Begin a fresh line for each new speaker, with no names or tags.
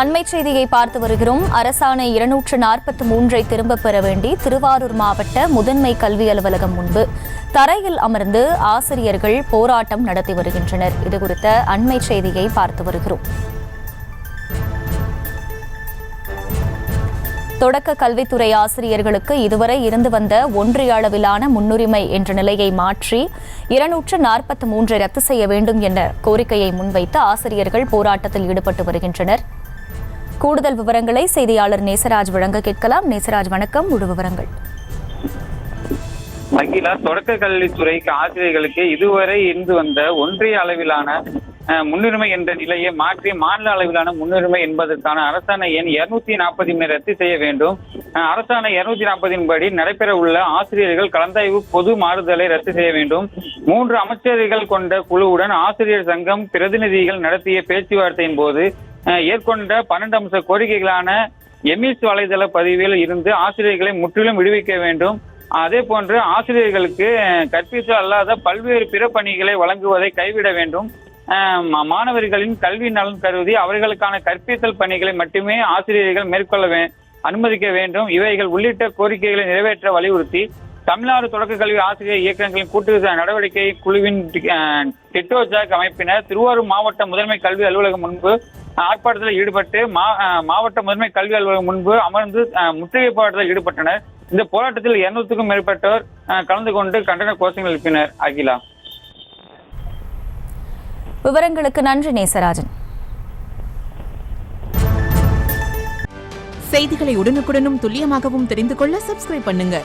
அண்மை செய்தியை பார்த்து வருகிறோம். அரசாணை 243 திரும்பப் பெற வேண்டி திருவாரூர் மாவட்ட முதன்மை கல்வி அலுவலகம் முன்பு தரையில் அமர்ந்து ஆசிரியர்கள் போராட்டம் நடத்தி வருகின்றனர். இதுகுறித்த அண்மை செய்தியை பார்த்து வருகிறோம். தொடக்க கல்வித்துறை ஆசிரியர்களுக்கு இதுவரை இருந்து வந்த ஒன்றிய அளவிலான முன்னுரிமை என்ற நிலையை மாற்றி 243 ரத்து செய்ய வேண்டும் என்ற கோரிக்கையை முன்வைத்து ஆசிரியர்கள் போராட்டத்தில் ஈடுபட்டு வருகின்றனர். கூடுதல் விவரங்களை செய்தியாளர் நேசராஜ் வழங்க கேட்கலாம். நேசராஜ், வணக்கம். முழு விவரங்கள்.
அகிலா, தொடக்க கல்வித்துறைக்கு ஆசிரியர்களுக்கு இதுவரை இருந்து வந்த ஒன்றிய அளவிலான முன்னுரிமை என்ற நிலையை மாற்றி மாநில அளவிலான முன்னுரிமை என்பதற்கான அரசாணை எண் 240 ரத்து செய்ய வேண்டும். அரசாணை 240 படி நடைபெற உள்ள ஆசிரியர்கள் கலந்தாய்வு பொது மாறுதலை ரத்து செய்ய வேண்டும். 3 அமைச்சர்கள் கொண்ட குழுவுடன் ஆசிரியர் சங்கம் பிரதிநிதிகள் நடத்திய பேச்சுவார்த்தையின் போது ஏற்கொண்ட 12 அம்ச கோரிக்கைகளான எம்இஸ் வலைதள பதிவில் இருந்து ஆசிரியர்களை முற்றிலும் விடுவிக்க வேண்டும். அதே போன்று ஆசிரியர்களுக்கு கற்பித்தல் அல்லாத பல்வேறு பிற பணிகளை வழங்குவதை கைவிட வேண்டும். மாணவர்களின் கல்வி நலன் கருதி அவர்களுக்கான கற்பித்தல் பணிகளை மட்டுமே ஆசிரியர்கள் மேற்கொள்ள அனுமதிக்க வேண்டும். இவைகள் உள்ளிட்ட கோரிக்கைகளை நிறைவேற்ற வலியுறுத்தி தமிழ்நாடு தொடக்க கல்வி ஆசிரியர் இயக்கங்களின் கூட்டு நடவடிக்கை குழுவின் டிட்டோஜாக் அமைப்பினர் திருவாரூர் மாவட்ட முதன்மை கல்வி அலுவலகம் முன்பு ஆர்ப்பாட்டத்தில் ஈடுபட்டு மாவட்ட முதன்மை கல்வி அலுவலகம் முன்பு அமர்ந்து முற்றுகை போராட்டத்தில் ஈடுபட்டனர். இந்த போராட்டத்தில் 200க்கும் மேற்பட்டோர் கலந்து கொண்டு கண்டன கோஷங்கள் எழுப்பினர். அகிலா,
விவரங்களுக்கு நன்றி நேசராஜன்.
செய்திகளை உடனுக்குடனும் துல்லியமாகவும் தெரிந்து கொள்ள சப்ஸ்கிரைப் பண்ணுங்க.